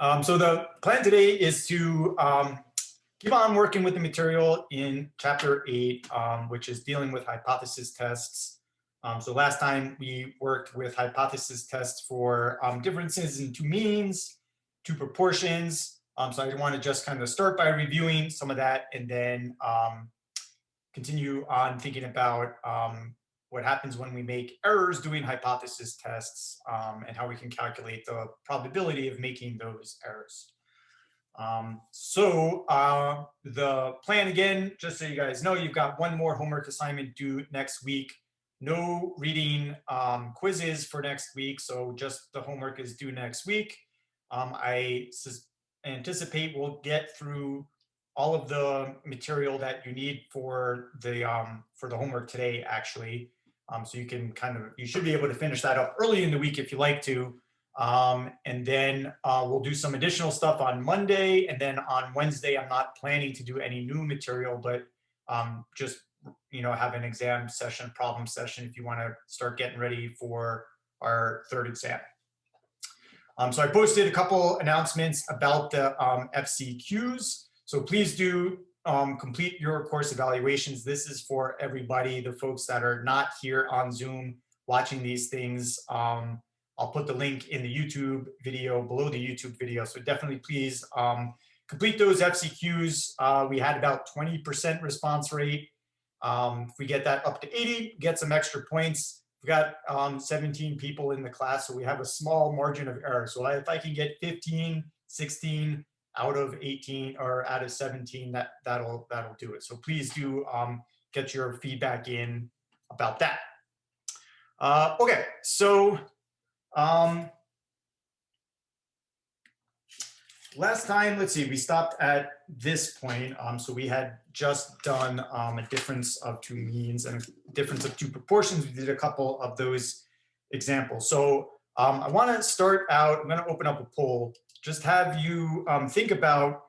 So the plan today is to keep on working with the material in Chapter 8, which is dealing with hypothesis tests. So last time we worked with hypothesis tests for differences in two means, two proportions. So I want to just kind of start by reviewing some of that and then continue on thinking about what happens when we make errors doing hypothesis tests and how we can calculate the probability of making those errors. The plan again, just so you guys know, you've got one more homework assignment due next week. No reading quizzes for next week, so just the homework is due next week. I anticipate we'll get through all of the material that you need for the homework today, actually. So you should be able to finish that up early in the week if you like to. And then we'll do some additional stuff on Monday. And then on Wednesday, I'm not planning to do any new material, but just, have an exam session, problem session, if you want to start getting ready for our third exam. So I posted a couple announcements about the FCQs. So please do complete your course evaluations. This is for everybody, the folks that are not here on Zoom watching these things. I'll put the link in the YouTube video, below the YouTube video. So definitely please complete those FCQs. We had about 20% response rate. If we get that up to 80, get some extra points. We've got 17 people in the class, so we have a small margin of error. So if I can get 15, 16, out of 18 or out of 17, that'll do it. So please do get your feedback in about that. Okay, so last time, let's see, we stopped at this point. So we had just done a difference of two means and a difference of two proportions. We did a couple of those examples. So I want to start out, I'm going to open up a poll. Just have you think about,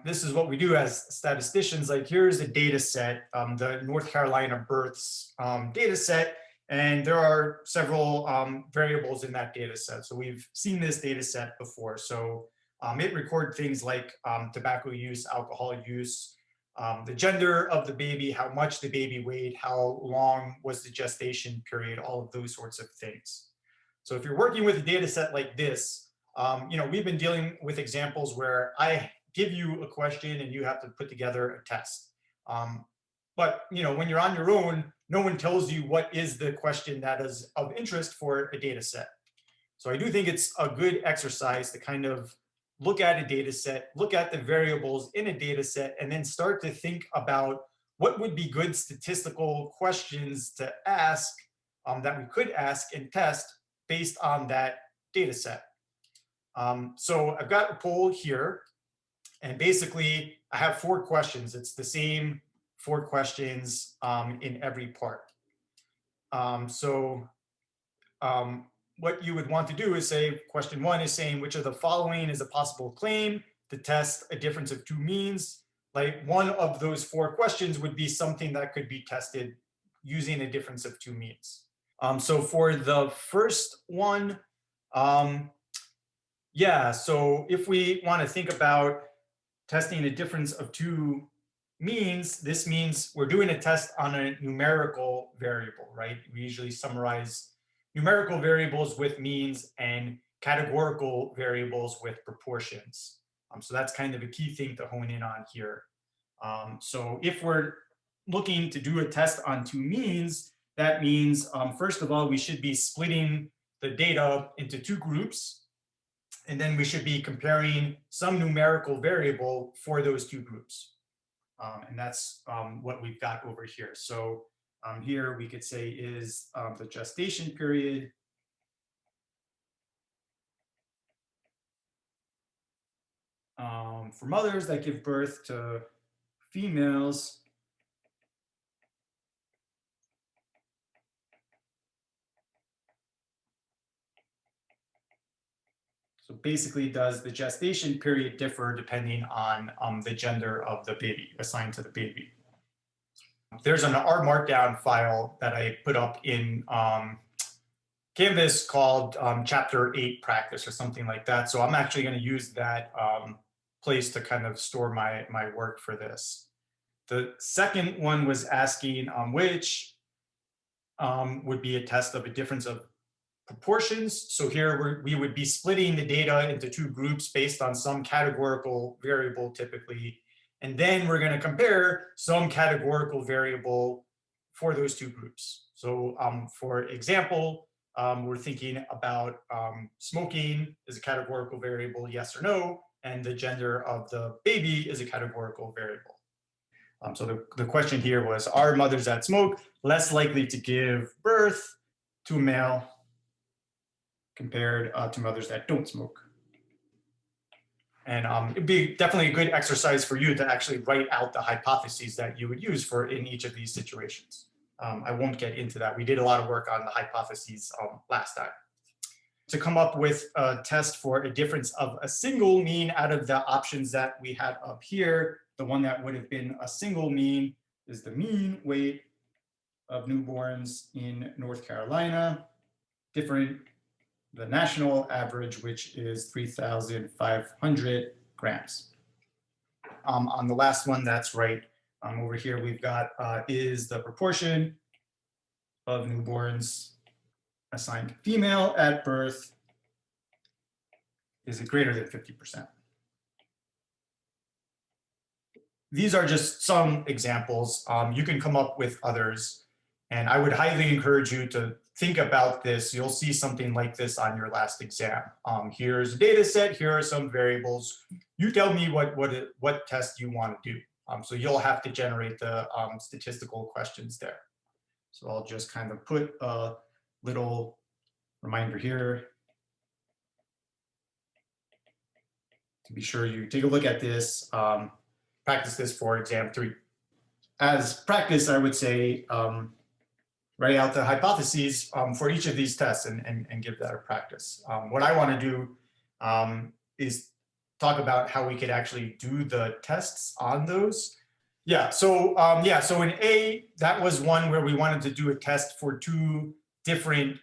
this is what we do as statisticians, like here's a data set, the North Carolina births data set, and there are several variables in that data set. So we've seen this data set before. So it records things like tobacco use, alcohol use, the gender of the baby, how much the baby weighed, how long was the gestation period, all of those sorts of things. So if you're working with a data set like this, we've been dealing with examples where I give you a question and you have to put together a test. But when you're on your own, no one tells you what is the question that is of interest for a data set. So I do think it's a good exercise to kind of look at a data set, look at the variables in a data set, and then start to think about what would be good statistical questions to ask that we could ask and test based on that data set. So I've got a poll here, and basically I have 4 questions. It's the same 4 questions in every part. What you would want to do is say, question 1 is saying, which of the following is a possible claim to test a difference of two means? Like one of those 4 questions would be something that could be tested using a difference of two means. So for the first one, so if we want to think about testing a difference of two means, this means we're doing a test on a numerical variable, right? We usually summarize numerical variables with means and categorical variables with proportions. So that's kind of a key thing to hone in on here. So if we're looking to do a test on two means, that means, first of all, we should be splitting the data into 2 groups. And then we should be comparing some numerical variable for those 2 groups. And that's what we've got over here. So here we could say is the gestation period. For mothers that give birth to females. So basically, does the gestation period differ depending on the gender of the baby assigned to the baby? There's an R Markdown file that I put up in canvas called chapter 8 practice or something like that. So I'm actually going to use that place to kind of store my work for this. The second one was asking which would be a test of a difference of proportions. So here we would be splitting the data into two groups based on some categorical variable typically. And then we're going to compare some categorical variable for those two groups. So for example, we're thinking about smoking is a categorical variable, yes or no, and the gender of the baby is a categorical variable. So the question here was, are mothers that smoke less likely to give birth to a male compared to mothers that don't smoke? And it'd be definitely a good exercise for you to actually write out the hypotheses that you would use for in each of these situations. I won't get into that. We did a lot of work on the hypotheses last time. To come up with a test for a difference of a single mean out of the options that we had up here, the one that would have been a single mean is the mean weight of newborns in North Carolina, different the national average, which is 3,500 grams. On the last one, that's right. Over here, we've got is the proportion of newborns assigned female at birth, is it greater than 50%? These are just some examples. You can come up with others. And I would highly encourage you to think about this. You'll see something like this on your last exam. Here's a data set. Here are some variables. You tell me what test you want to do. So you'll have to generate the statistical questions there. So I'll just kind of put a little reminder here to be sure you take a look at this. Practice this for exam 3. As practice, I would say, write out the hypotheses for each of these tests and give that a practice. What I want to do is talk about how we could actually do the tests on those. So in A, that was one where we wanted to do a test for two different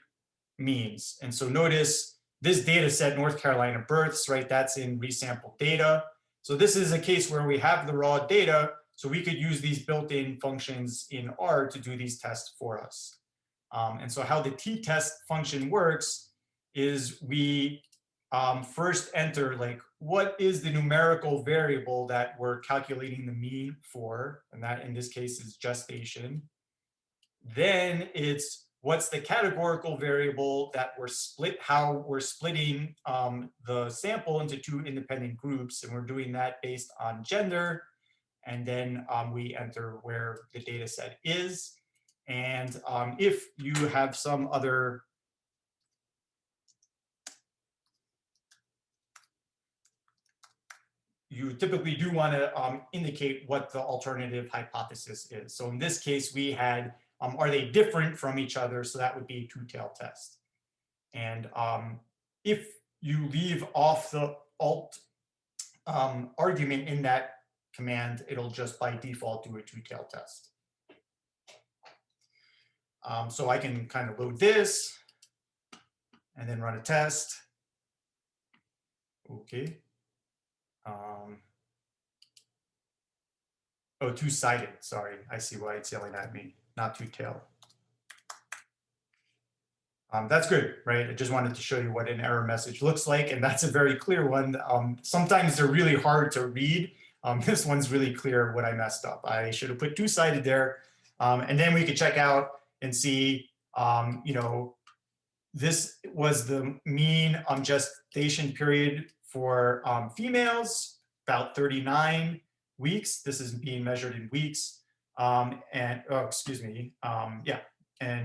means. And so notice this data set, North Carolina births, right? That's in resampled data. So this is a case where we have the raw data, so we could use these built-in functions in R to do these tests for us. And so how the t-test function works is we first enter like what is the numerical variable that we're calculating the mean for, and that in this case is gestation. Then it's what's the categorical variable that how we're splitting the sample into two independent groups, and we're doing that based on gender. And then we enter where the data set is. And if you have some other you typically do want to indicate what the alternative hypothesis is. So in this case, we had, are they different from each other? So that would be a two-tailed test. And if you leave off the alt argument in that command, it'll just by default do a two-tailed test. So I can kind of load this and then run a test. Okay. Oh, two-sided, sorry. I see why it's yelling at me, not two-tailed. That's good, right? I just wanted to show you what an error message looks like, and that's a very clear one. Sometimes they're really hard to read. This one's really clear what I messed up. I should have put two-sided there. And then we could check out and see, this was the mean gestation period for females, about 39 weeks. This is being measured in weeks. And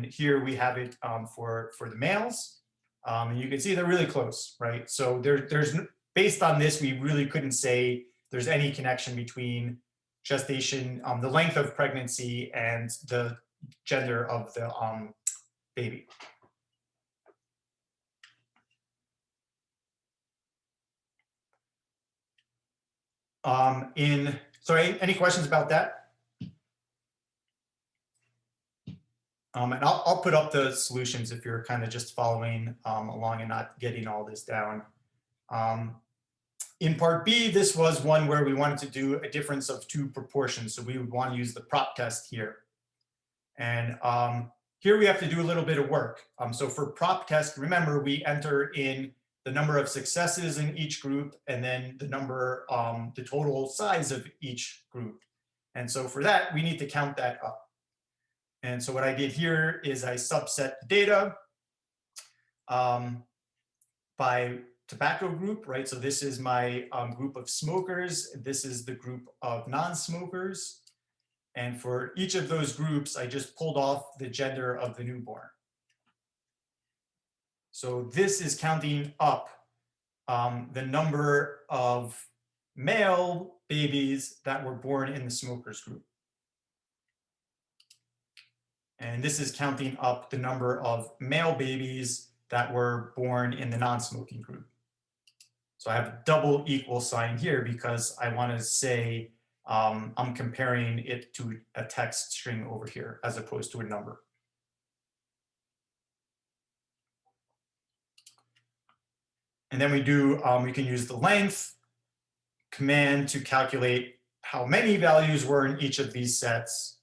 here we have it for the males. And you can see they're really close, right? So there's based on this, we really couldn't say there's any connection between gestation, the length of pregnancy, and the gender of the baby. Sorry, any questions about that? And I'll put up the solutions if you're kind of just following along and not getting all this down. In part B, this was one where we wanted to do a difference of two proportions. So we would want to use the prop test here. And here we have to do a little bit of work. So for prop test, remember, we enter in the number of successes in each group and then the number, the total size of each group. And so for that, we need to count that up. And so what I did here is I subset the data by tobacco group, right? So this is my group of smokers. This is the group of non-smokers. And for each of those groups, I just pulled off the gender of the newborn. So this is counting up the number of male babies that were born in the smokers group. And this is counting up the number of male babies that were born in the non-smoking group. So I have a double equal sign here because I want to say I'm comparing it to a text string over here as opposed to a number. And then we can use the length command to calculate how many values were in each of these sets.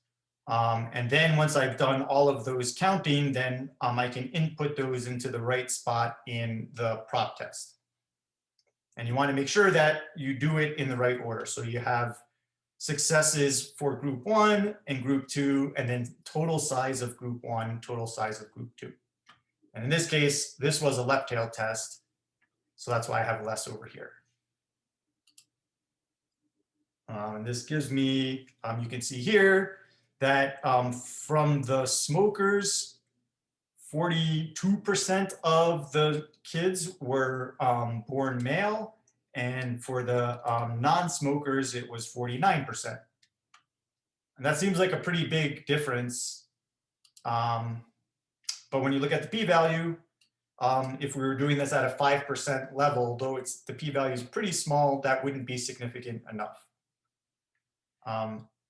And then once I've done all of those counting, then I can input those into the right spot in the prop test. And you want to make sure that you do it in the right order. So you have successes for group 1 and group 2, and then total size of group 1, total size of group 2. And in this case, this was a left tail test. So that's why I have less over here. And this gives me, you can see here that from the smokers, 42% of the kids were born male. And for the non-smokers, it was 49%. And that seems like a pretty big difference. But when you look at the p-value, if we were doing this at a 5% level, though the p-value is pretty small, that wouldn't be significant enough.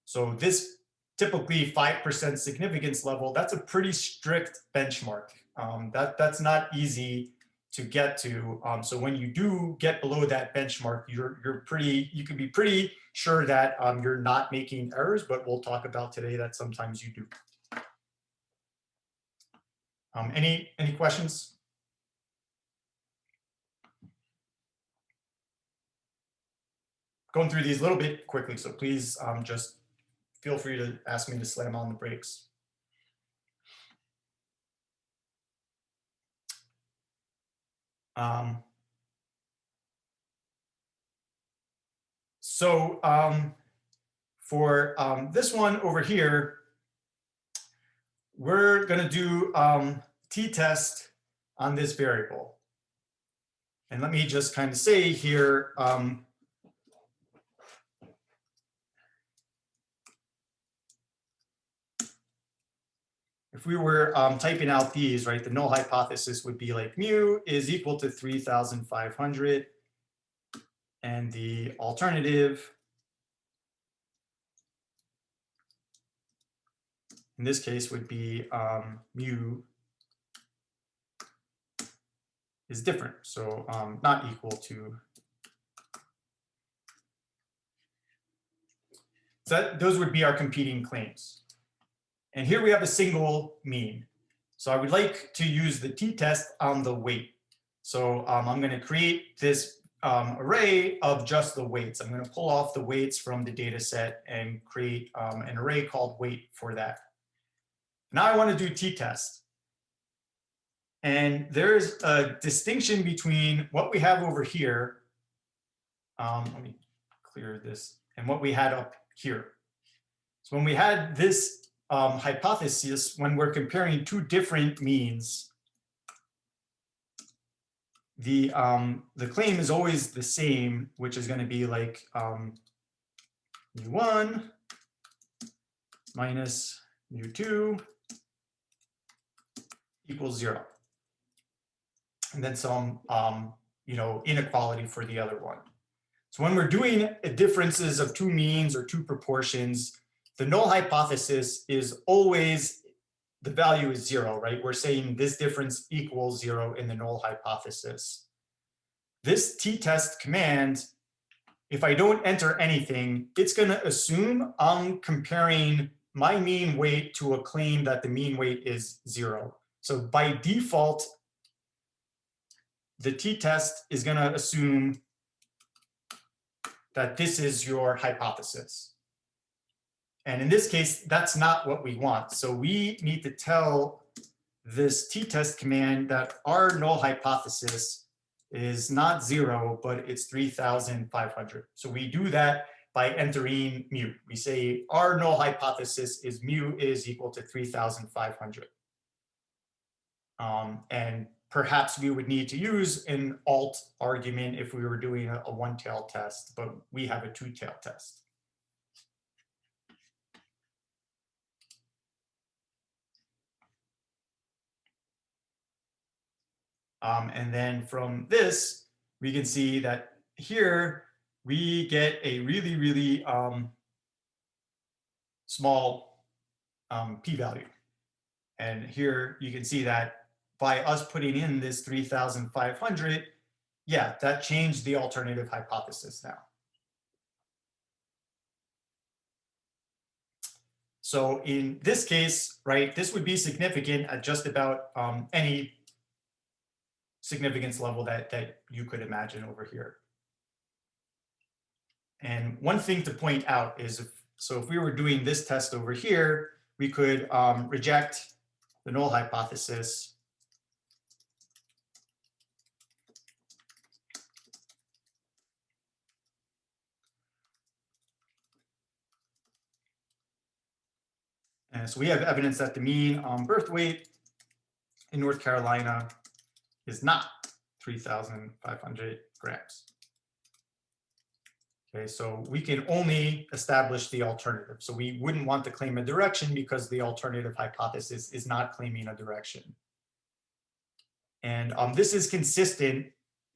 So this typically 5% significance level, that's a pretty strict benchmark. That's not easy to get to. So when you do get below that benchmark, you can be pretty sure that you're not making errors, but we'll talk about today that sometimes you do. Any questions? Going through these a little bit quickly, so please just feel free to ask me to slam on the brakes. For this one over here, we're going to do t-test on this variable. And let me just kind of say here, if we were typing out these, right, the null hypothesis would be like mu is equal to 3,500. And the alternative, in this case, would be mu is different. So not equal to. So those would be our competing claims. And here we have a single mean. So I would like to use the t-test on the weight. So I'm going to create this array of just the weights. I'm going to pull off the weights from the data set and create an array called weight for that. Now I want to do t-test. And there's a distinction between what we have over here. Let me clear this, and what we had up here. So when we had this hypothesis, when we're comparing two different means, the claim is always the same, which is going to be like mu1 minus mu2 equals 0. And then some inequality for the other one. So when we're doing differences of two means or two proportions, the null hypothesis is always the value is 0, right? We're saying this difference equals 0 in the null hypothesis. This t-test command, if I don't enter anything, it's going to assume I'm comparing my mean weight to a claim that the mean weight is 0. So by default, the t-test is going to assume that this is your hypothesis. And in this case, that's not what we want. So we need to tell this t-test command that our null hypothesis is not 0, but it's 3,500. So we do that by entering mu. We say our null hypothesis is mu is equal to 3,500. And perhaps we would need to use an alt argument if we were doing a one-tailed test, but we have a two-tailed test. And then from this, we can see that here we get a really, really small p-value. And here you can see that by us putting in this 3,500, yeah, that changed the alternative hypothesis now. So in this case, right, this would be significant at just about any significance level that you could imagine over here. And one thing to point out is, if we were doing this test over here, we could reject the null hypothesis. And so we have evidence that the mean birth weight in North Carolina is not 3,500 grams. Okay, so we can only establish the alternative. So we wouldn't want to claim a direction because the alternative hypothesis is not claiming a direction. And this is consistent.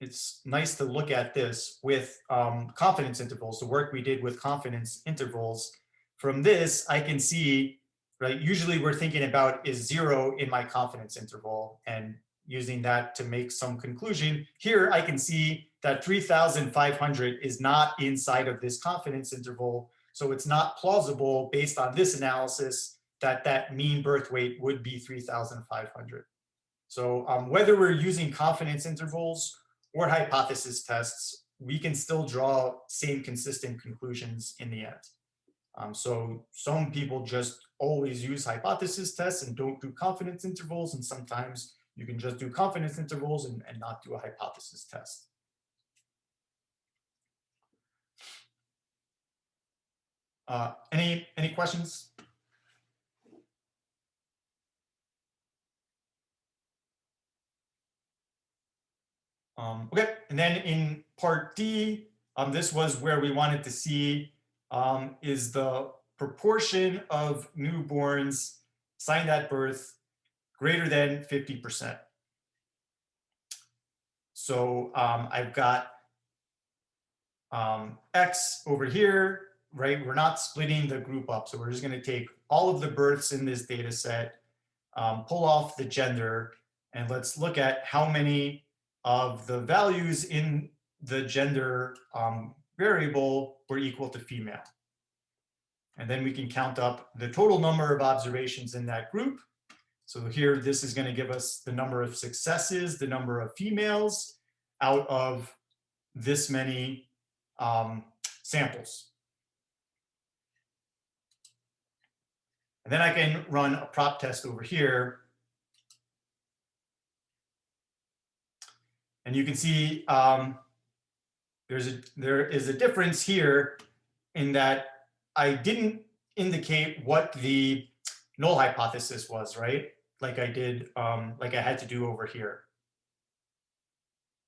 It's nice to look at this with confidence intervals, the work we did with confidence intervals. From this, I can see, right, usually we're thinking about is 0 in my confidence interval and using that to make some conclusion. Here I can see that 3,500 is not inside of this confidence interval. So it's not plausible based on this analysis that that mean birth weight would be 3,500. So whether we're using confidence intervals or hypothesis tests, we can still draw same consistent conclusions in the end. So some people just always use hypothesis tests and don't do confidence intervals, and sometimes you can just do confidence intervals and not do a hypothesis test. Any questions? Okay, and then in part D, this was where we wanted to see is the proportion of newborns signed at birth greater than 50%. So I've got X over here, right? We're not splitting the group up. So we're just going to take all of the births in this data set, pull off the gender, and let's look at how many of the values in the gender variable were equal to female. And then we can count up the total number of observations in that group. So here, this is going to give us the number of successes, the number of females out of this many samples. And then I can run a prop test over here. And you can see there is a difference here in that I didn't indicate what the null hypothesis was, right? Like I did, like I had to do over here.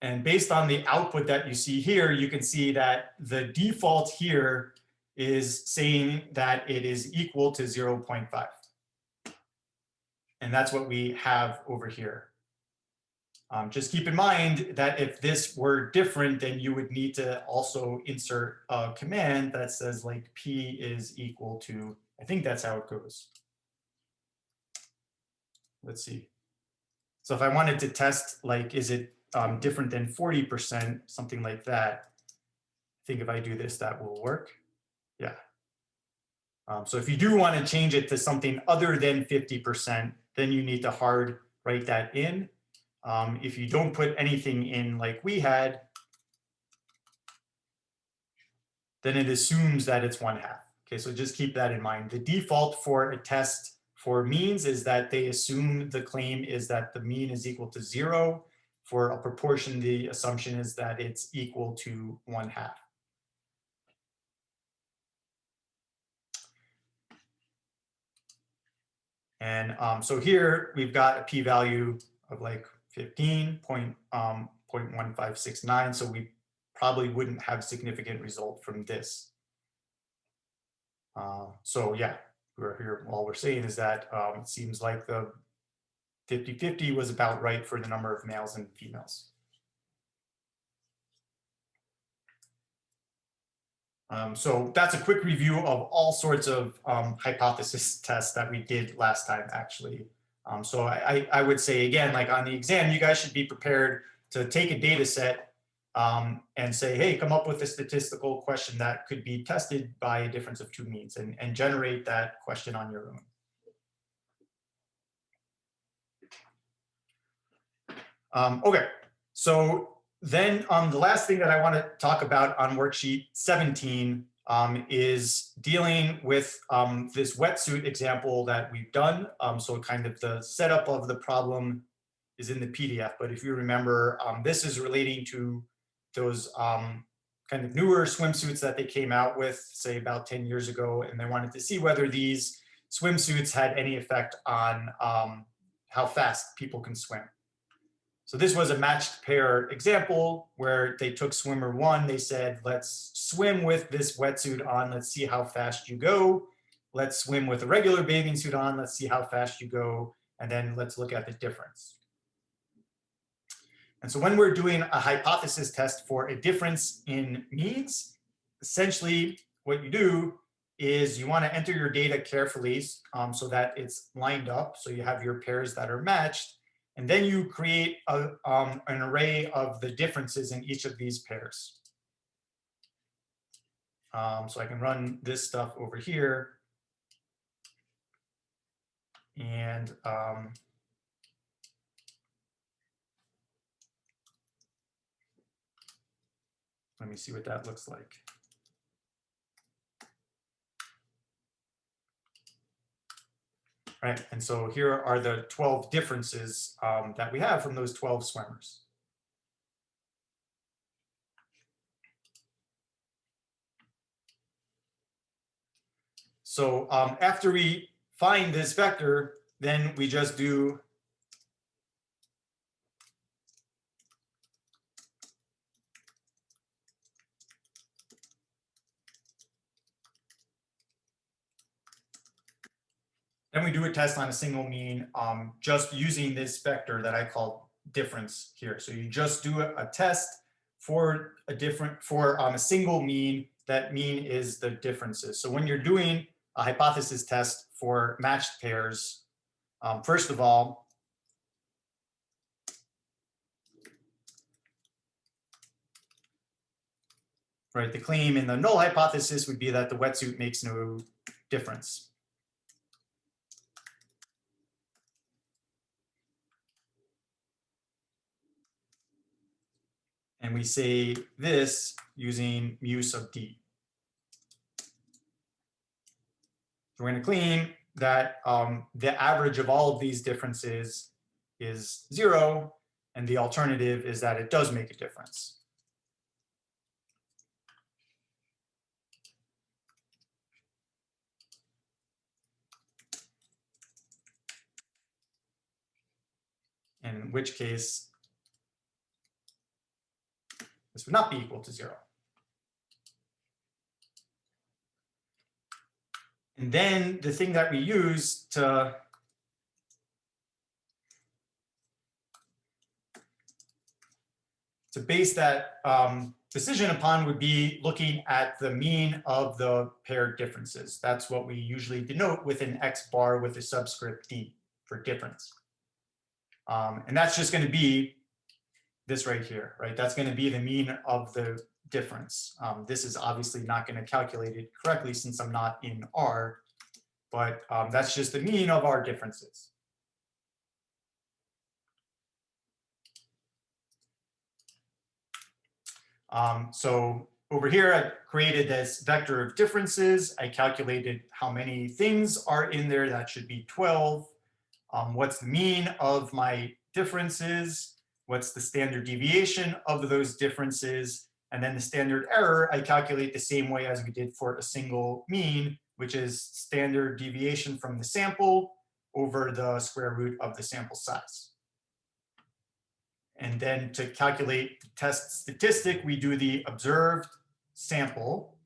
And based on the output that you see here, you can see that the default here is saying that it is equal to 0.5. And that's what we have over here. Just keep in mind that if this were different, then you would need to also insert a command that says like P is equal to, I think that's how it goes. let's see. So if I wanted to test, like, is it different than 40%, something like that, I think if I do this, that will work. Yeah. So if you do want to change it to something other than 50%, then you need to hard write that in. If you don't put anything in like we had, then it assumes that it's 1/2. Okay, so just keep that in mind. The default for a test for means is that they assume the claim is that the mean is equal to 0. For a proportion, the assumption is that it's equal to 1/2. And so here we've got a p-value of like 15.1569. So we probably wouldn't have significant result from this. So yeah, we're here. All we're saying is that it seems like the 50-50 was about right for the number of males and females. So that's a quick review of all sorts of hypothesis tests that we did last time, actually. So I would say, again, like on the exam, you guys should be prepared to take a data set and say, hey, come up with a statistical question that could be tested by a difference of two means, and generate that question on your own. Okay, so then the last thing that I want to talk about on worksheet 17 is dealing with this wetsuit example that we've done. So kind of the setup of the problem is in the PDF, but if you remember, this is relating to those kind of newer swimsuits that they came out with, say about 10 years ago, and they wanted to see whether these swimsuits had any effect on how fast people can swim. So this was a matched pair example where they took swimmer 1, they said, let's swim with this wetsuit on, let's see how fast you go. Let's swim with a regular bathing suit on, let's see how fast you go, and then let's look at the difference. And so when we're doing a hypothesis test for a difference in means, essentially what you do is you want to enter your data carefully so that it's lined up, so you have your pairs that are matched. And then you create an array of the differences in each of these pairs. So I can run this stuff over here. And let me see what that looks like. Right, and so here are the 12 differences that we have from those 12 swimmers. So after we find this vector, then we just do a test on a single mean just using this vector that I call difference here. So you just do a test for a single mean. That mean is the differences. So when you're doing a hypothesis test for matched pairs, first of all, right, the claim in the null hypothesis would be that the wetsuit makes no difference. And we say this using mu sub d. So we're going to claim that the average of all of these differences is 0, and the alternative is that it does make a difference. In which case, this would not be equal to 0. And then the thing that we use to base that decision upon would be looking at the mean of the paired differences. That's what we usually denote with an X bar with a subscript D for difference. And that's just going to be this right here, right? That's going to be the mean of the difference. This is obviously not going to calculate it correctly since I'm not in R, but that's just the mean of our differences. So over here, I created this vector of differences. I calculated how many things are in there. That should be 12. What's the mean of my differences? What's the standard deviation of those differences? And then the standard error, I calculate the same way as we did for a single mean, which is standard deviation from the sample over the square root of the sample size. And then to calculate the test statistic, we do the observed sample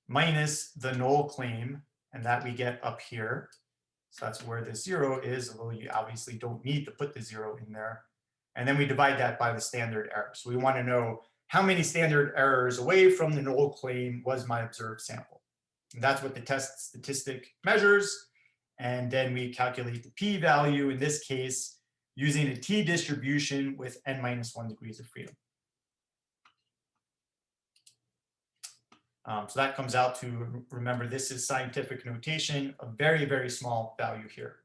minus the null claim, and that we get up here. So that's where the 0 is, although you obviously don't need to put the 0 in there. And then we divide that by the standard error. So we want to know how many standard errors away from the null claim was my observed sample. And that's what the test statistic measures. And then we calculate the p-value, in this case, using a t-distribution with n-1 degrees of freedom. So that comes out to, remember, this is scientific notation, a very, very small value here.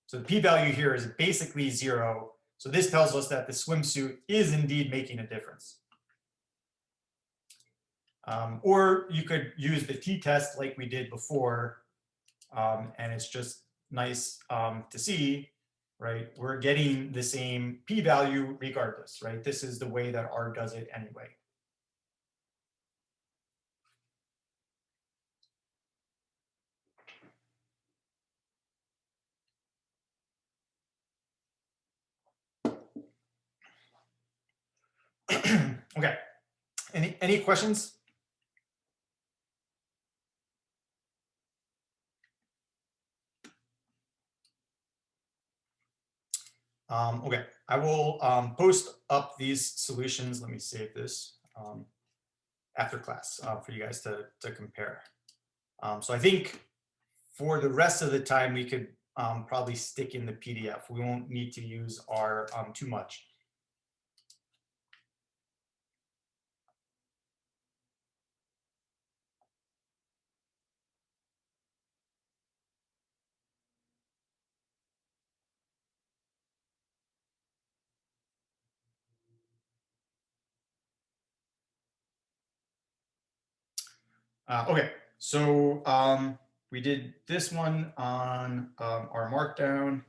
So the p-value here is basically 0. So this tells us that the swimsuit is indeed making a difference. Or you could use the t-test like we did before, and it's just nice to see, right? We're getting the same p-value regardless, right? This is the way that R does it anyway. Okay, any questions? Okay, I will post up these solutions. Let me save this after class for you guys to compare. So I think for the rest of the time, we could probably stick in the PDF. We won't need to use R too much. Okay, so we did this one on our markdown.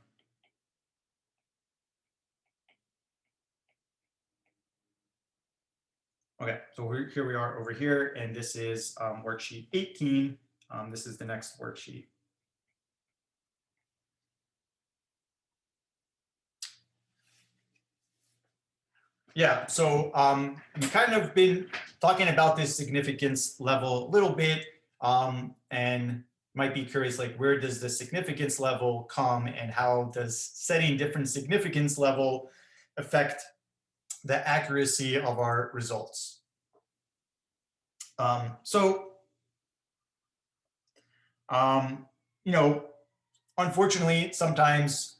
Okay, so here we are over here, and this is worksheet 18. This is the next worksheet. Yeah, so we've kind of been talking about this significance level a little bit, and might be curious, like, where does the significance level come and how does setting different significance level affect the accuracy of our results? You know, unfortunately, sometimes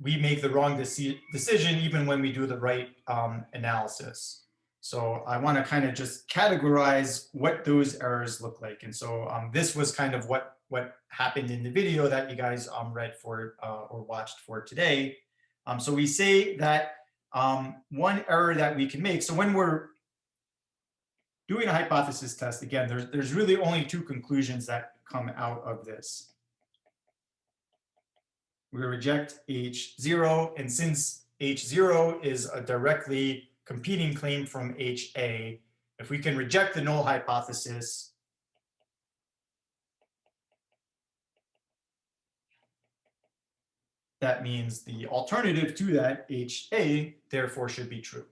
we make the wrong decision even when we do the right analysis. So I want to kind of just categorize what those errors look like. And so this was kind of what happened in the video that you guys read for or watched for today. So we say that one error that we can make, so when we're doing a hypothesis test, again, there's really only two conclusions that come out of this. We reject H0, and since H0 is a directly competing claim from HA, if we can reject the null hypothesis, that means the alternative to that, HA, therefore should be true.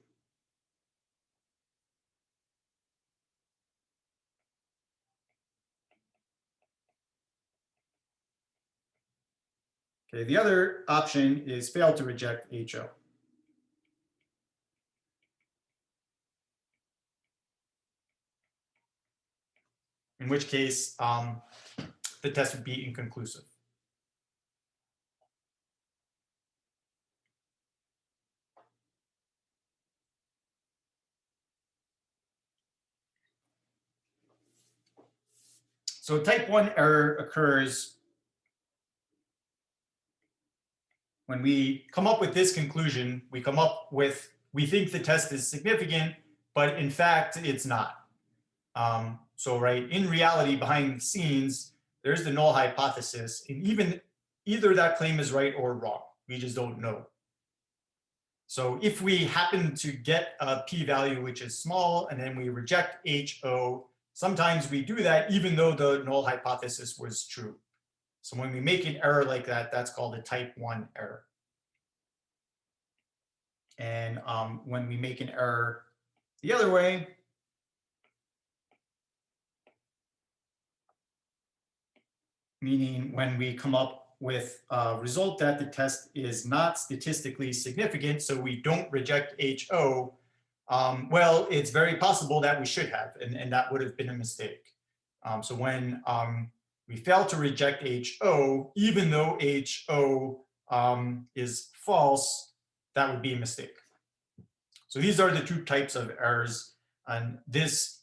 Okay, the other option is fail to reject HO. In which case, the test would be inconclusive. So type 1 error occurs when we come up with this conclusion. We come up with, we think the test is significant, but in fact, it's not. So right, in reality, behind the scenes, there's the null hypothesis, and even either that claim is right or wrong. We just don't know. So if we happen to get a p-value which is small, and then we reject HO, sometimes we do that even though the null hypothesis was true. So when we make an error like that, that's called a type 1 error. And when we make an error the other way, meaning when we come up with a result that the test is not statistically significant, so we don't reject HO, well, it's very possible that we should have, and that would have been a mistake. So when we fail to reject HO, even though HO is false, that would be a mistake. So these are the two types of errors, and this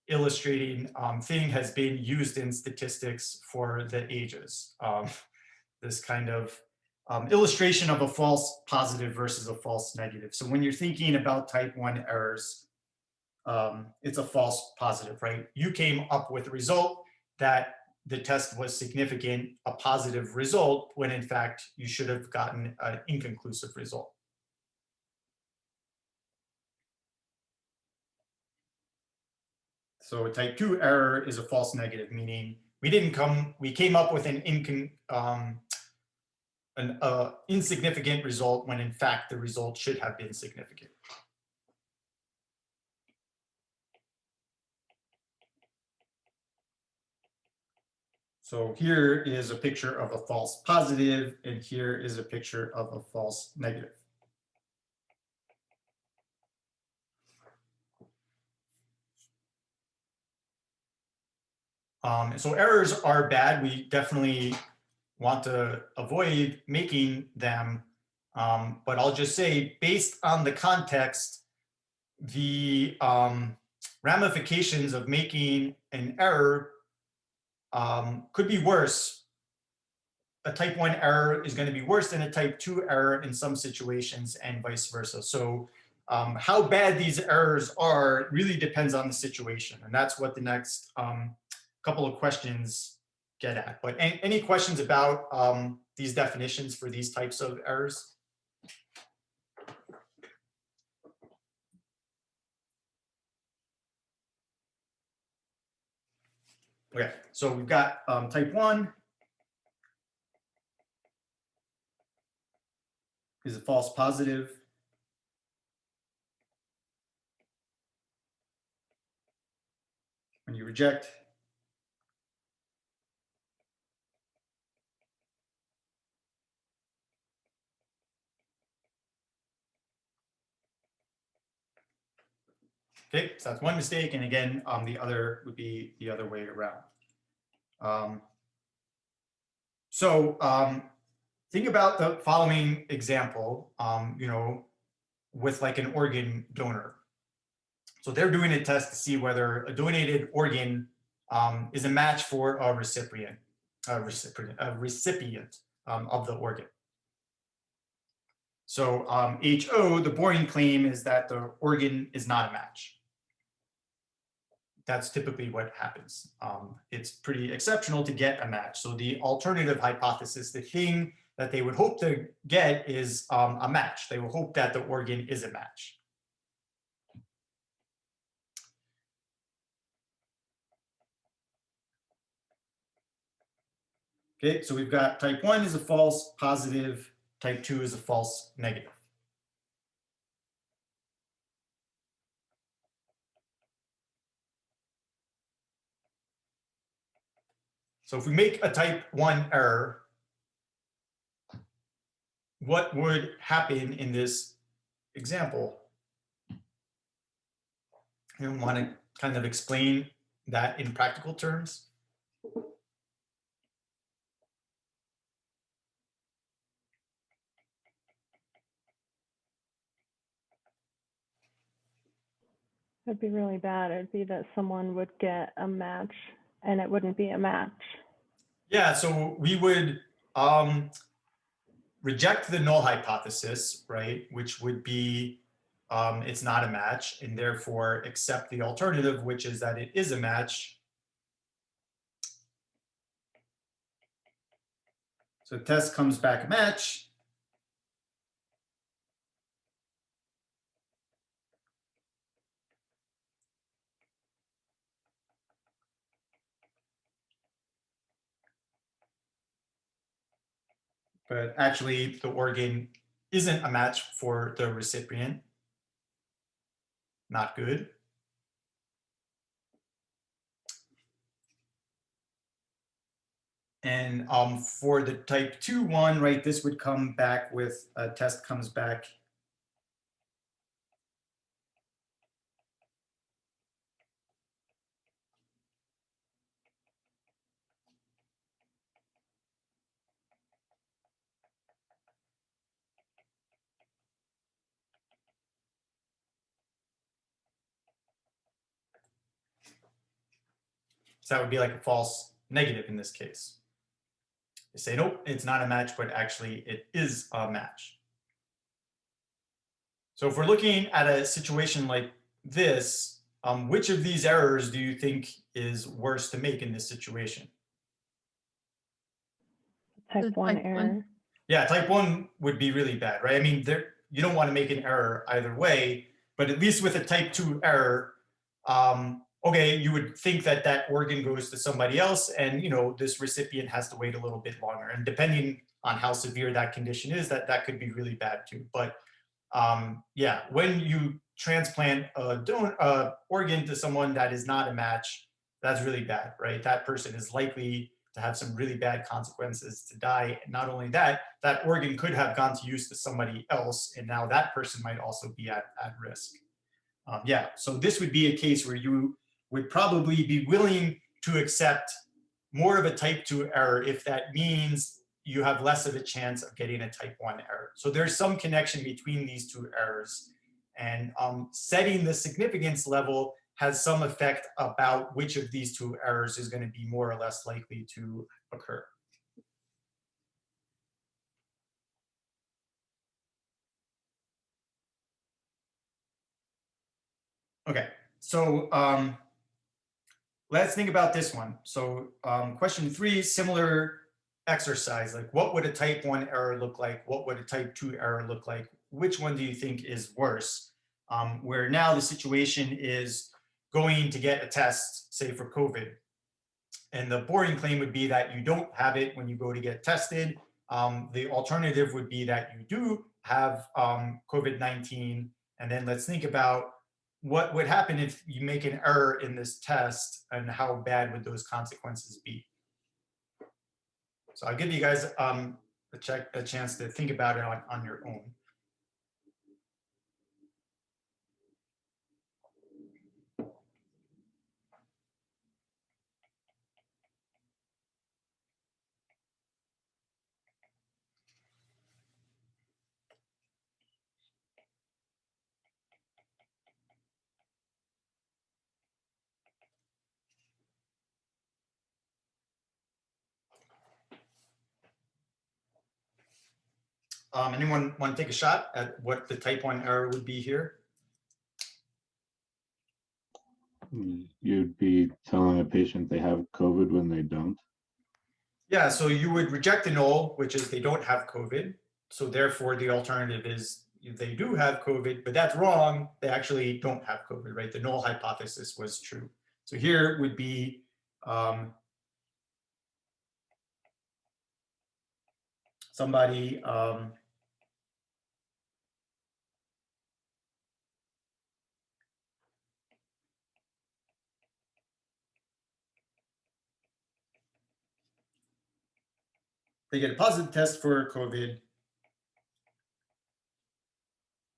illustrating thing has been used in statistics for the ages. This kind of illustration of a false positive versus a false negative. So when you're thinking about type 1 errors, it's a false positive, right? You came up with a result that the test was significant, a positive result, when in fact you should have gotten an inconclusive result. So a type 2 error is a false negative, meaning we came up with an insignificant result when in fact the result should have been significant. So here is a picture of a false positive, and here is a picture of a false negative. So errors are bad. We definitely want to avoid making them. But I'll just say, based on the context, the ramifications of making an error could be worse. A type 1 error is going to be worse than a type 2 error in some situations, and vice versa. So how bad these errors are really depends on the situation. And that's what the next couple of questions get at. But any questions about these definitions for these types of errors? Okay, so we've got type 1 is a false positive. When you reject, okay, so that's one mistake. And again, the other would be the other way around. Think about the following example, with like an organ donor. So they're doing a test to see whether a donated organ is a match for a recipient of the organ. So HO, the boring claim is that the organ is not a match. That's typically what happens. It's pretty exceptional to get a match. So the alternative hypothesis, the thing that they would hope to get is a match. They will hope that the organ is a match. Okay, so we've got type 1 is a false positive, type 2 is a false negative. So if we make a type 1 error, what would happen in this example? You want to kind of explain that in practical terms? It'd be really bad. It'd be that someone would get a match and it wouldn't be a match. Yeah, so we would reject the null hypothesis, right? Which would be it's not a match, and therefore accept the alternative, which is that it is a match. So the test comes back a match. But actually the organ isn't a match for the recipient. Not good. And for the type 2 one, right, this would come back with a test comes back so that would be like a false negative in this case. They say, nope, it's not a match, but actually it is a match. So if we're looking at a situation like this, which of these errors do you think is worse to make in this situation? Type 1 error. Yeah, type 1 would be really bad, right? I mean, you don't want to make an error either way, but at least with a type 2 error, okay, you would think that that organ goes to somebody else, and this recipient has to wait a little bit longer. And depending on how severe that condition is, that could be really bad too. But yeah, when you transplant a organ to someone that is not a match, that's really bad, right? That person is likely to have some really bad consequences, to die. And not only that, that organ could have gone to use to somebody else, and now that person might also be at risk. Yeah, so this would be a case where you would probably be willing to accept more of a type 2 error if that means you have less of a chance of getting a type 1 error. So there's some connection between these two errors, and setting the significance level has some effect about which of these two errors is going to be more or less likely to occur. Okay, so let's think about this one. So question 3, similar exercise, like what would a type 1 error look like? What would a type 2 error look like? Which one do you think is worse? Where now the situation is going to get a test, say for COVID. And the boring claim would be that you don't have it when you go to get tested. The alternative would be that you do have COVID-19. And then let's think about what would happen if you make an error in this test, and how bad would those consequences be? So I'll give you guys a chance to think about it on your own. Anyone want to take a shot at what the type 1 error would be here? You'd be telling a patient they have COVID when they don't. Yeah, so you would reject the null, which is they don't have COVID. So therefore the alternative is they do have COVID, but that's wrong. They actually don't have COVID, right? The null hypothesis was true. So here would be somebody they get a positive test for COVID,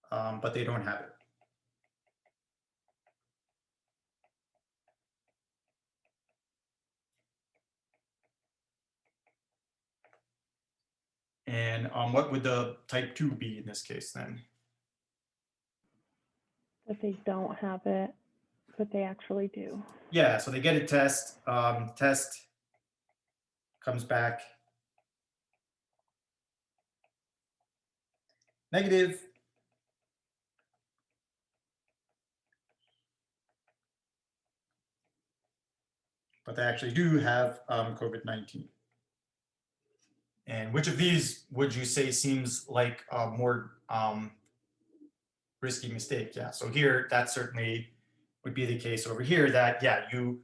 but they don't have it. And what would the type 2 be in this case then? If they don't have it, what they actually do. Yeah, so they get a test, test comes back negative. But they actually do have COVID-19. And which of these would you say seems like a more risky mistake? Yeah, so here that certainly would be the case over here that, yeah, you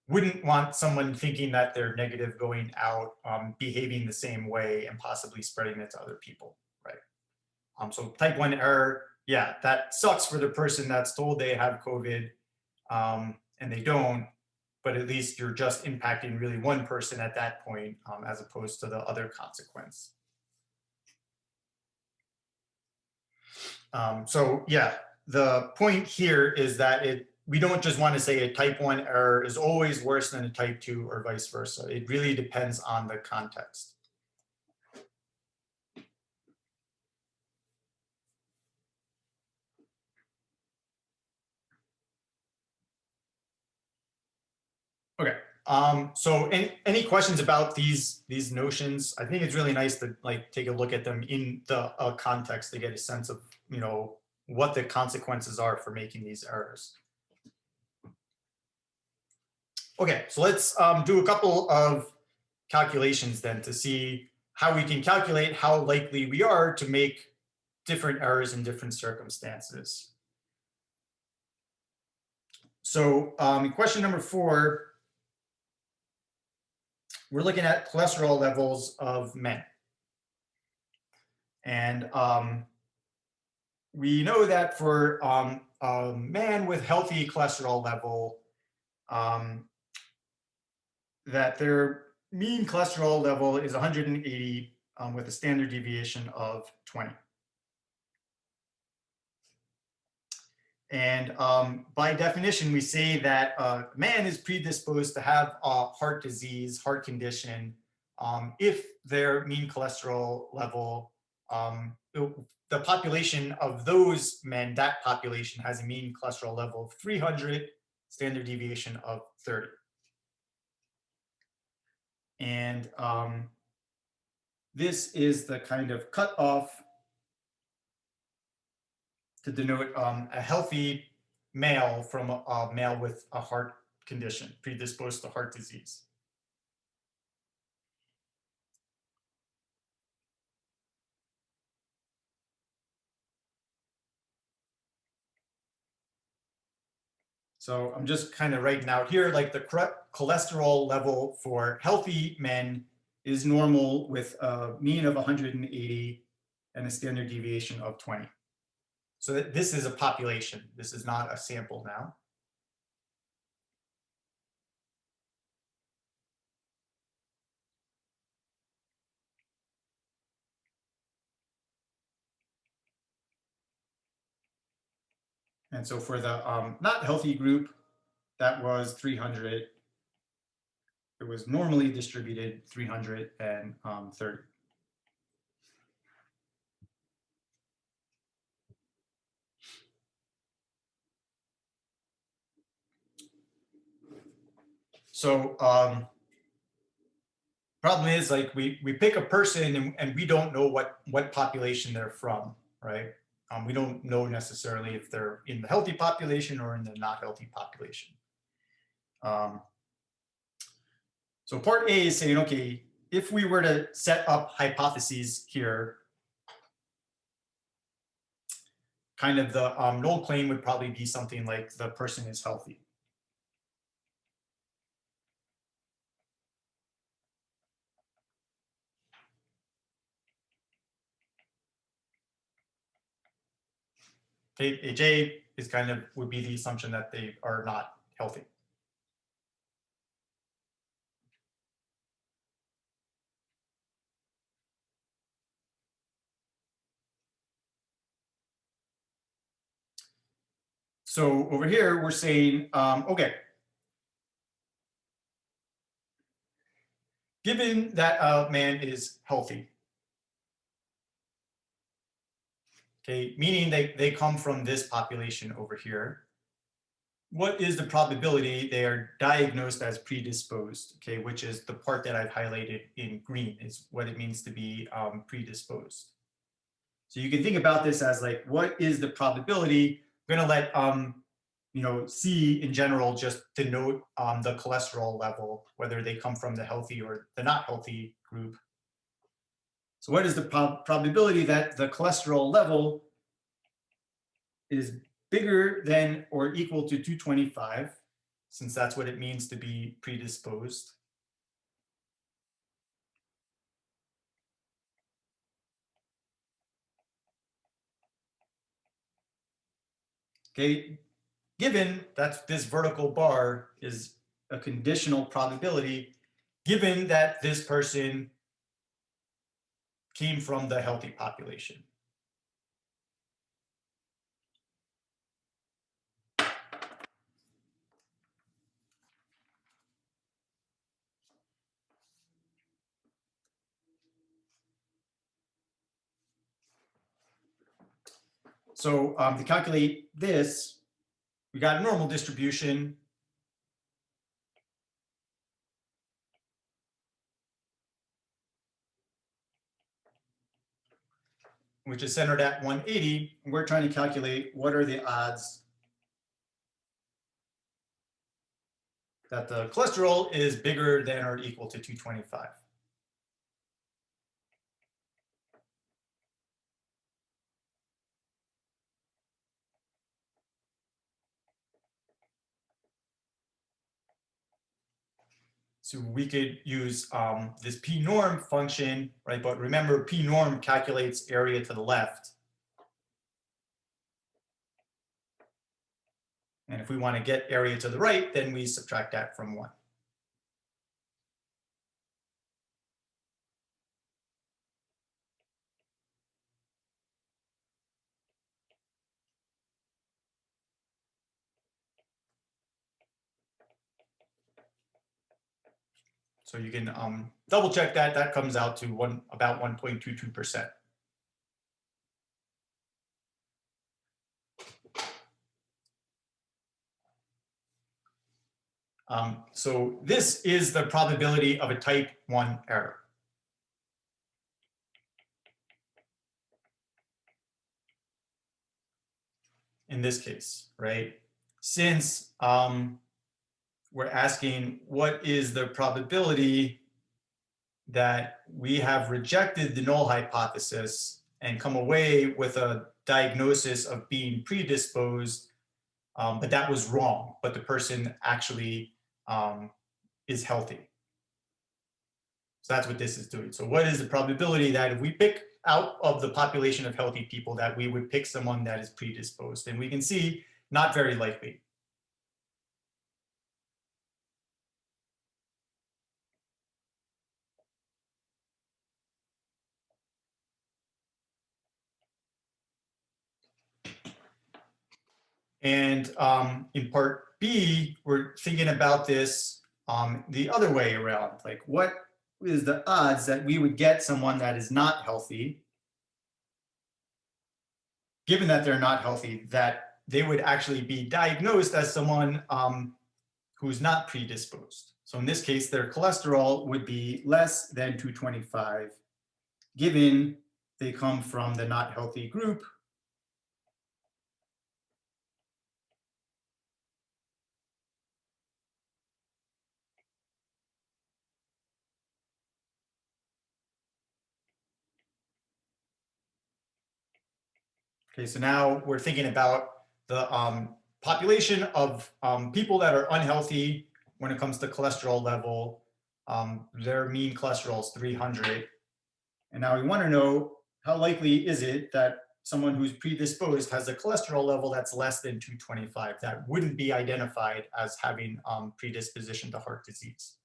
wouldn't want someone thinking that they're negative going out, behaving the same way and possibly spreading it to other people, right? So type 1 error, yeah, that sucks for the person that's told they have COVID and they don't, but at least you're just impacting really one person at that point, as opposed to the other consequence. So yeah, the point here is that we don't just want to say a type 1 error is always worse than a type 2 or vice versa. It really depends on the context. Okay. So any questions about these notions? I think it's really nice to like take a look at them in the context to get a sense of, you know, what the consequences are for making these errors. Okay, so let's do a couple of calculations then to see how we can calculate how likely we are to make different errors in different circumstances. So question number 4, we're looking at cholesterol levels of men. And we know that for a man with healthy cholesterol level, that their mean cholesterol level is 180 with a standard deviation of 20. And by definition, we say that a man is predisposed to have a heart disease, heart condition, if their mean cholesterol level, the population of those men, that population has a mean cholesterol level of 300, standard deviation of 30. And this is the kind of cutoff to denote a healthy male from a male with a heart condition, predisposed to heart disease. So I'm just kind of writing out here, like the cholesterol level for healthy men is normal with a mean of 180 and a standard deviation of 20. So this is a population. This is not a sample now. And so for the not healthy group, that was 300. It was normally distributed 330. So problem is, like, we pick a person and we don't know what population they're from, right? We don't know necessarily if they're in the healthy population or in the not healthy population. So part A is saying, okay, if we were to set up hypotheses here, kind of the null claim would probably be something like the person is healthy. A J is kind of would be the assumption that they are not healthy. So over here, we're saying, okay, given that a man is healthy, okay, meaning they come from this population over here, what is the probability they are diagnosed as predisposed, okay, which is the part that I've highlighted in green, is what it means to be predisposed. So you can think about this as like, what is the probability? I'm going to let C in general just denote the cholesterol level, whether they come from the healthy or the not healthy group. So what is the probability that the cholesterol level is bigger than or equal to 225, since that's what it means to be predisposed? Okay, given that this vertical bar is a conditional probability, given that this person came from the healthy population. So to calculate this, we got a normal distribution. Which is centered at 180. And we're trying to calculate what are the odds that the cholesterol is bigger than or equal to 225. So we could use this p norm function, right? But remember, p norm calculates area to the left. And if we want to get area to the right, then we subtract that from 1. So you can double check that. That comes out to about 1.22%. So this is the probability of a type 1 error. In this case, right? Since we're asking what is the probability that we have rejected the null hypothesis and come away with a diagnosis of being predisposed, but that was wrong, but the person actually is healthy. So that's what this is doing. So what is the probability that if we pick out of the population of healthy people that we would pick someone that is predisposed? And we can see not very likely. And in part B, we're thinking about this the other way around. Like, what is the odds that we would get someone that is not healthy, given that they're not healthy, that they would actually be diagnosed as someone who's not predisposed? So in this case, their cholesterol would be less than 225, given they come from the not healthy group. Okay, so now we're thinking about the population of people that are unhealthy when it comes to cholesterol level. Their mean cholesterol is 300. And now we want to know, how likely is it that someone who's predisposed has a cholesterol level that's less than 225 that wouldn't be identified as having predisposition to heart disease?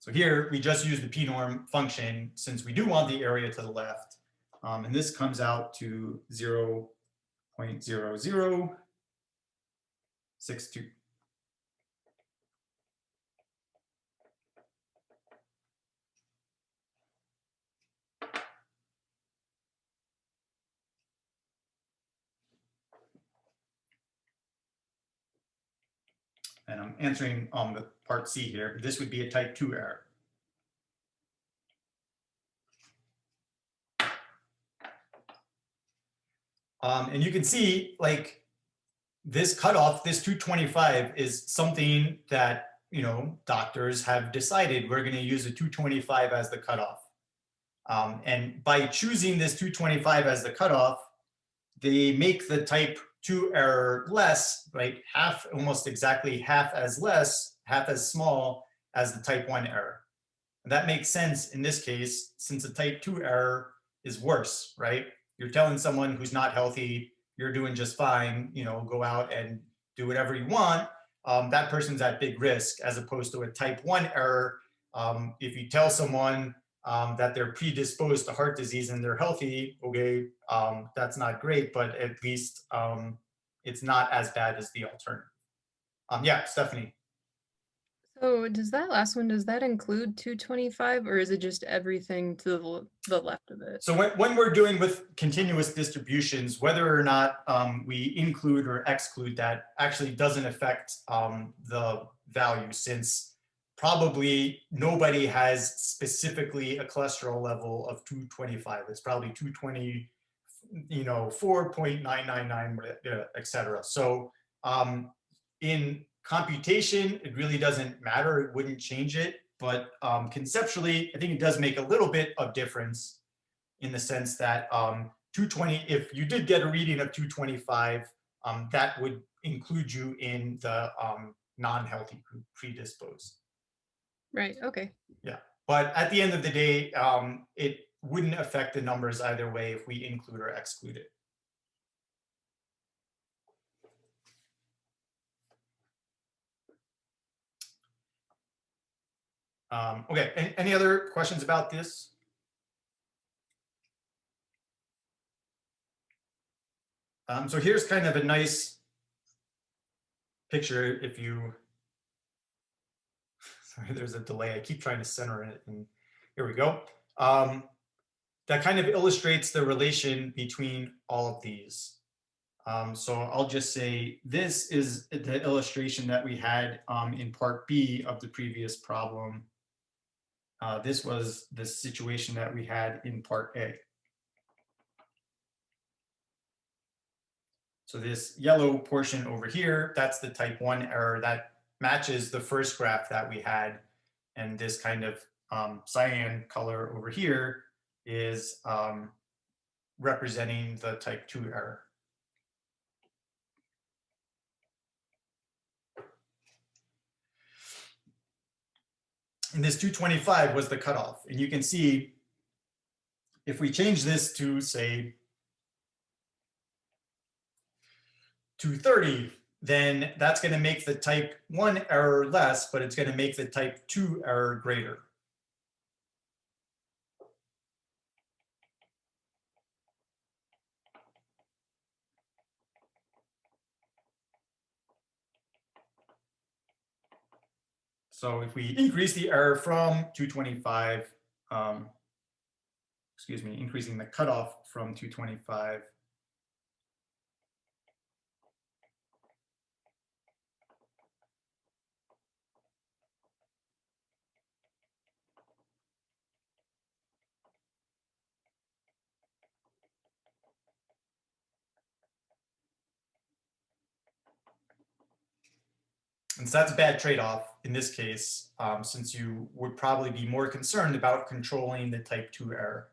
So here we just use the p-norm function since we do want the area to the left. And this comes out to 0.0062. and I'm answering the part C here, this would be a type 2 error. And you can see like this cutoff, this 225 is something that, you know, doctors have decided we're going to use a 225 as the cutoff. And by choosing this 225 as the cutoff, they make the type 2 error less, right? Half, almost exactly half as less, half as small as the type 1 error. And that makes sense in this case, since a type 2 error is worse, right? You're telling someone who's not healthy, you're doing just fine, you know, go out and do whatever you want. That person's at big risk, as opposed to a type 1 error. If you tell someone that they're predisposed to heart disease and they're healthy, okay, that's not great, but at least it's not as bad as the alternative. Yeah, Stephanie. So does that last one, does that include 225, or is it just everything to the left of it? So when we're doing with continuous distributions, whether or not we include or exclude that actually doesn't affect the value, since probably nobody has specifically a cholesterol level of 225. It's probably 220, you know, 4.999, et cetera. So in computation, it really doesn't matter. It wouldn't change it. But conceptually, I think it does make a little bit of difference, in the sense that 220, if you did get a reading of 225, that would include you in the non-healthy group, predisposed. Right, okay. Yeah, but at the end of the day, it wouldn't affect the numbers either way if we include or exclude it. Okay, any other questions about this? So here's kind of a nice picture. If you, sorry, there's a delay. I keep trying to center it, and here we go. That kind of illustrates the relation between all of these. So I'll just say this is the illustration that we had in part B of the previous problem. This was the situation that we had in part A. So this yellow portion over here, that's the type 1 error that matches the first graph that we had. And this kind of cyan color over here is representing the type 2 error. And this 225 was the cutoff. And you can see if we change this to, say, 230, then that's going to make the type 1 error less, but it's going to make the type 2 error greater. So if we increase the error from 225, excuse me, increasing the cutoff from 225, and so that's a bad trade-off in this case, since you would probably be more concerned about controlling the type 2 error.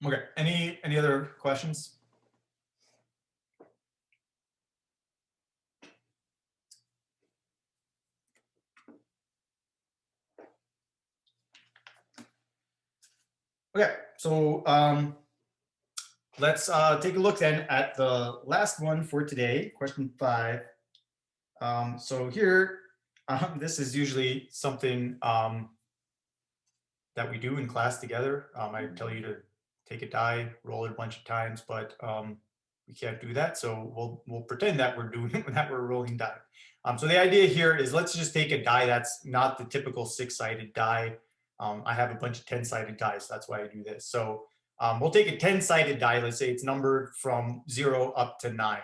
Okay, any other questions? Okay, so let's take a look then at the last one for today, question 5. So here, this is usually something that we do in class together. I tell you to take a die, roll it a bunch of times, but we can't do that. So we'll pretend that we're doing that we're rolling die. So the idea here is let's just take a die that's not the typical 6-sided die. I have a bunch of 10-sided dice. So that's why I do this. So we'll take a 10-sided die. Let's say it's numbered from 0 up to 9.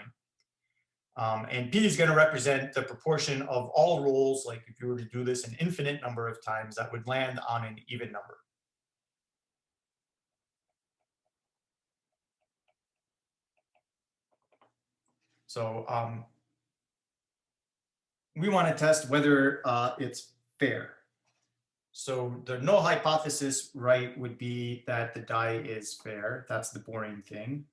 And P is going to represent the proportion of all rolls. Like if you were to do this an infinite number of times, that would land on an even number. So we want to test whether it's fair. So the null hypothesis, right, would be that the die is fair. That's the boring thing.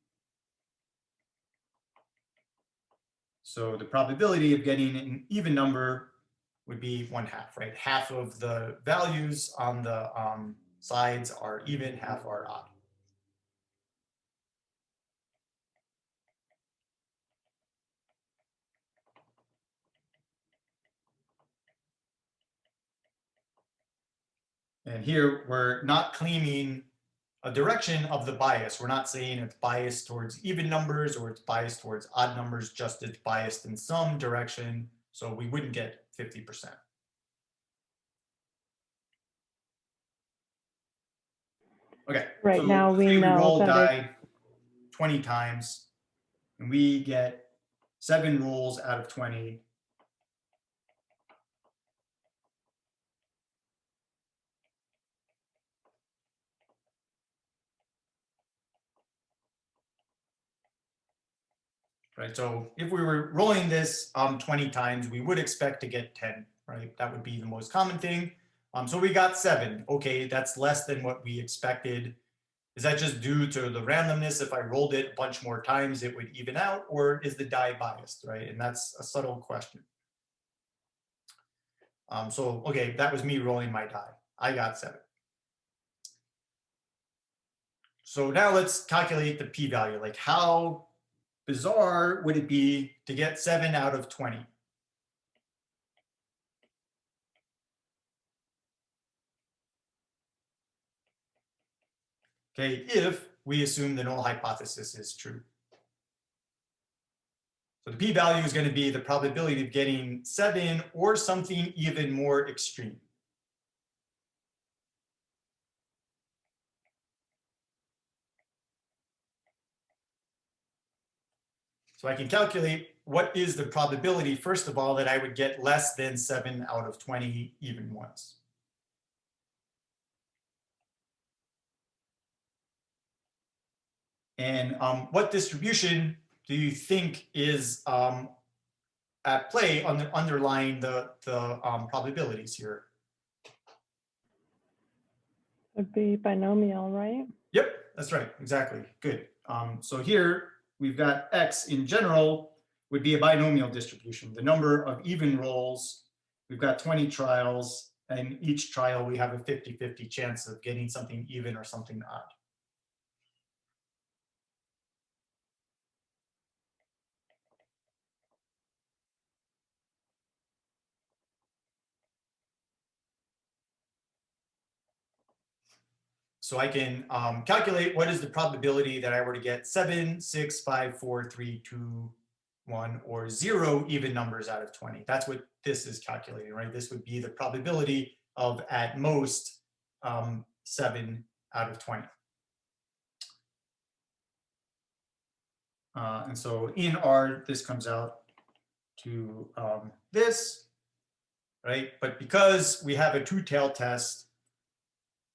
So the probability of getting an even number would be 1/2, right? Half of the values on the sides are even, half are odd. And here we're not claiming a direction of the bias. We're not saying it's biased towards even numbers or it's biased towards odd numbers, just it's biased in some direction. So we wouldn't get 50%. Okay. Right so now we say know roll that die 20 times and we get 7 rolls out of 20. Right, so if we were rolling this 20 times, we would expect to get 10, right? That would be the most common thing. So we got 7. Okay, that's less than what we expected. Is that just due to the randomness? If I rolled it a bunch more times, it would even out, or is the die biased, right? And that's a subtle question. So, okay, that was me rolling my die. I got 7. So now let's calculate the p-value. Like how bizarre would it be to get 7 out of 20? Okay, if we assume the null hypothesis is true. So the p-value is going to be the probability of getting 7 or something even more extreme. So I can calculate what is the probability, first of all, that I would get less than 7 out of 20 even ones. And what distribution do you think is at play on the underlying the probabilities here? would be binomial, right? Yep, that's right, exactly, good. So here we've got X in general would be a binomial distribution. The number of even rolls, we've got 20 trials, and each trial we have a 50-50 chance of getting something even or something odd. So I can calculate what is the probability that I were to get 7, 6, 5, 4, 3, 2, 1, or 0 even numbers out of 20. That's what this is calculating, right? This would be the probability of at most 7 out of 20. And so in R, this comes out to this, right? But because we have a two-tailed test,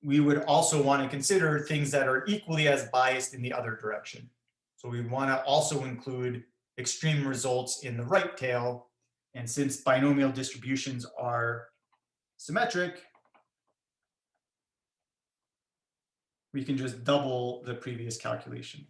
we would also want to consider things that are equally as biased in the other direction. So we want to also include extreme results in the right tail. And since binomial distributions are symmetric, we can just double the previous calculation.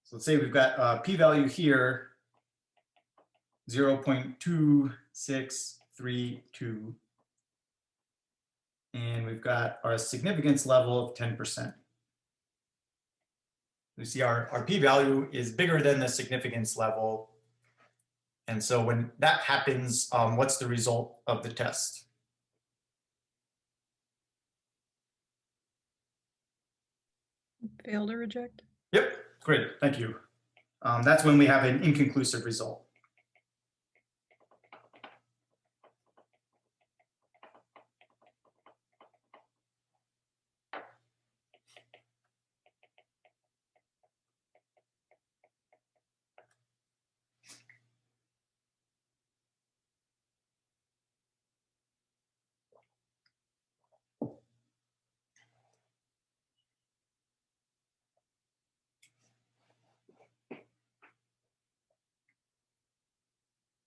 So let's say we've got a p-value here, 0.2632. And we've got our significance level of 10%. We see our p-value is bigger than the significance level. And so when that happens, what's the result of the test? Fail to reject. Yep, great, thank you. That's when we have an inconclusive result.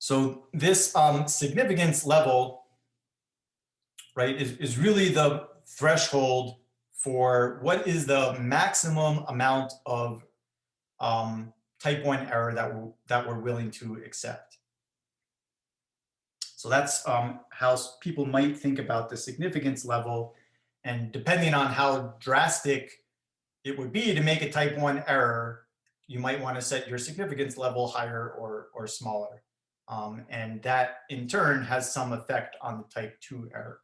So this significance level, right, is really the threshold for what is the maximum amount of type 1 error that we're willing to accept. So that's how people might think about the significance level. And depending on how drastic it would be to make a type 1 error, you might want to set your significance level higher or smaller. And that in turn has some effect on the type 2 error.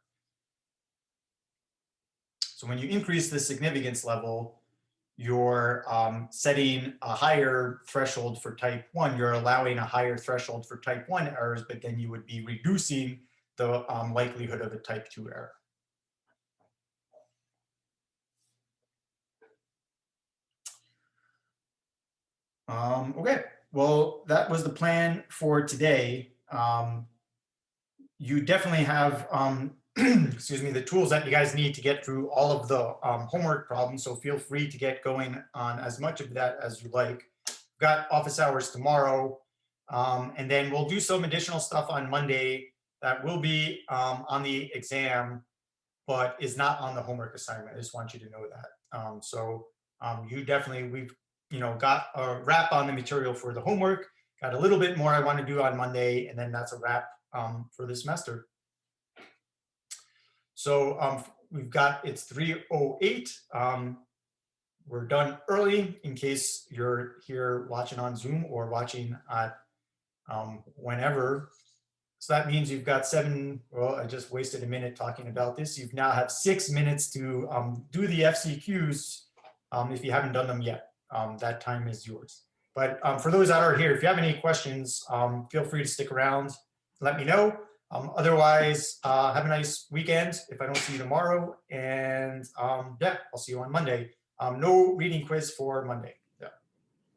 So when you increase the significance level, you're setting a higher threshold for type 1. You're allowing a higher threshold for type 1 errors, but then you would be reducing the likelihood of a type 2 error. Okay, well, that was the plan for today. You definitely have, excuse me, the tools that you guys need to get through all of the homework problems. So feel free to get going on as much of that as you like. We've got office hours tomorrow, and then we'll do some additional stuff on Monday that will be on the exam, but is not on the homework assignment. I just want you to know that. You definitely, we've got a wrap on the material for the homework, got a little bit more I want to do on Monday, and then that's a wrap for the semester. So we've got, it's 3:08. We're done early in case you're here watching on Zoom or watching at whenever. So that means you've got well, I just wasted a minute talking about this. You now have 6 minutes to do the FCQs if you haven't done them yet. That time is yours. But for those that are here, if you have any questions, feel free to stick around. Let me know. Otherwise, have a nice weekend if I don't see you tomorrow. And yeah, I'll see you on Monday. No reading quiz for Monday.